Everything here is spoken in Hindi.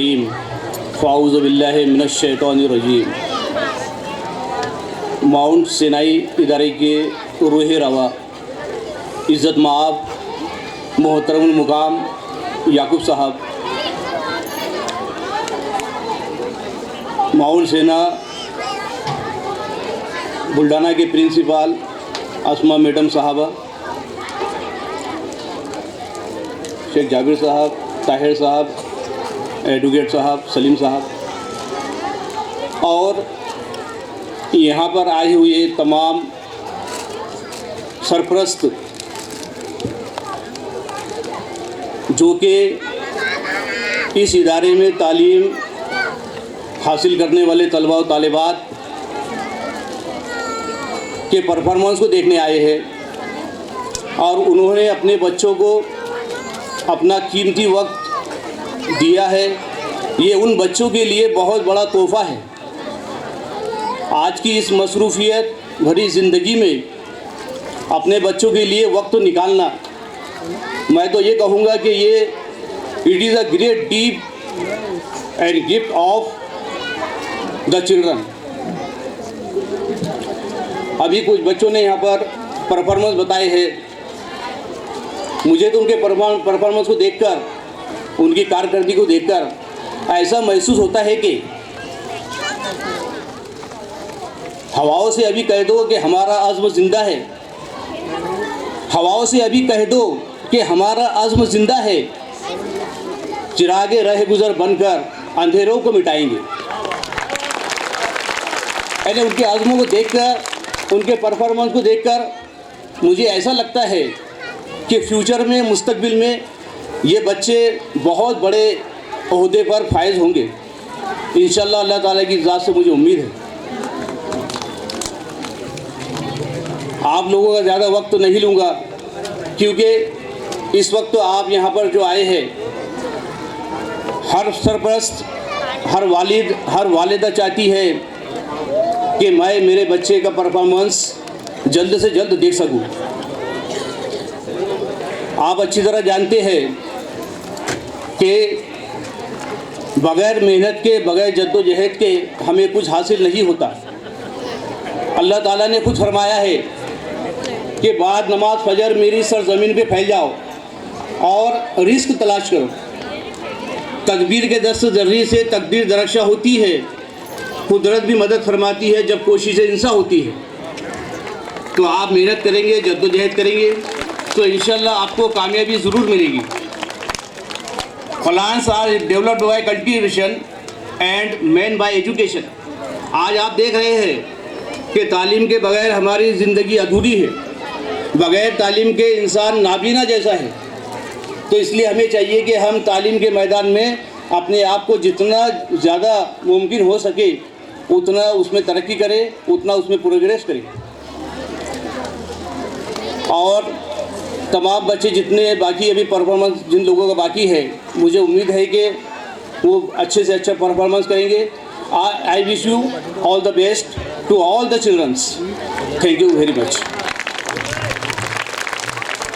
फ़ाऊज़ु बिल्लाहि मिनश्शैतानिर्रजीम। माउंट सिनाई इदारे के रूह रवा इज़्ज़त माब मोहतरमुल मुकाम याकूब साहब, माउंट सेना बुल्डाना के प्रिंसिपल अस्मा मैडम साहबा, शेख जाबिर साहब, ताहिर साहब, एडवोकेट साहब, सलीम साहब और यहाँ पर आए हुए तमाम सरपरस्त जो कि इस इदारे में तालीम हासिल करने वाले तलबा और तालिबात के परफॉर्मेंस को देखने आए हैं और उन्होंने अपने बच्चों को अपना कीमती वक्त दिया है। ये उन बच्चों के लिए बहुत बड़ा तोहफ़ा है। आज की इस मसरूफ़ियत भरी ज़िंदगी में अपने बच्चों के लिए वक्त निकालना, मैं तो ये कहूँगा कि ये it is a great deep and gift of the children. अभी कुछ बच्चों ने यहाँ पर परफॉर्मेंस बताए हैं। मुझे तो उनके परफॉर्मेंस को देखकर, उनकी कारकर्दगी को देखकर ऐसा महसूस होता है कि हवाओं से अभी कह दो कि हमारा अज़्म ज़िंदा है, हवाओं से अभी कह दो कि हमारा अज़्म ज़िंदा है, चिरागे रह गुज़र बनकर अंधेरों को मिटाएंगे। यानी उनके अज़्म को देखकर, उनके परफॉर्मेंस को देखकर मुझे ऐसा लगता है कि फ्यूचर में, मुस्तकबिल में ये बच्चे बहुत बड़े ओहदे पर फायज होंगे इंशाअल्लाह। अल्लाह ताला की ज़ात से मुझे उम्मीद है। आप लोगों का ज़्यादा वक्त नहीं लूँगा क्योंकि इस वक्त तो आप यहाँ पर जो आए हैं, हर सरपरस्त, हर वालिद, हर वालिदा चाहती है कि मैं मेरे बच्चे का परफॉर्मेंस जल्द से जल्द देख सकूं। आप अच्छी तरह जानते हैं कि बग़ैर मेहनत के, बग़ैर जद्दोजहद के हमें कुछ हासिल नहीं होता। अल्लाह ताला ने खुद फरमाया है कि बाद नमाज फजर मेरी सरज़मीन पे फैल जाओ और रिस्क तलाश करो। तकदीर के दस्त ज़र्री से तकदीर दरख्शा होती है, कुदरत भी मदद फरमाती है जब कोशिशें इंसा होती है। तो आप मेहनत करेंगे, जद्दोजहद करेंगे तो इंशाअल्लाह आपको कामयाबी ज़रूर मिलेगी। Plants are developed by cultivation and men by education. आज आप देख रहे हैं कि तालीम के बगैर हमारी ज़िंदगी अधूरी है, बगैर तालीम के इंसान नाबीना जैसा है। तो इसलिए हमें चाहिए कि हम तालीम के मैदान में अपने आप को जितना ज़्यादा मुमकिन हो सके उतना उसमें तरक्की करें, उतना उसमें प्रोग्रेस करें। और तमाम बच्चे जितने बाकी अभी परफॉर्मेंस जिन लोगों का बाकी है, मुझे उम्मीद है कि वो अच्छे से अच्छा परफॉर्मेंस करेंगे। I wish you all the best to all the childrens. Thank you very much.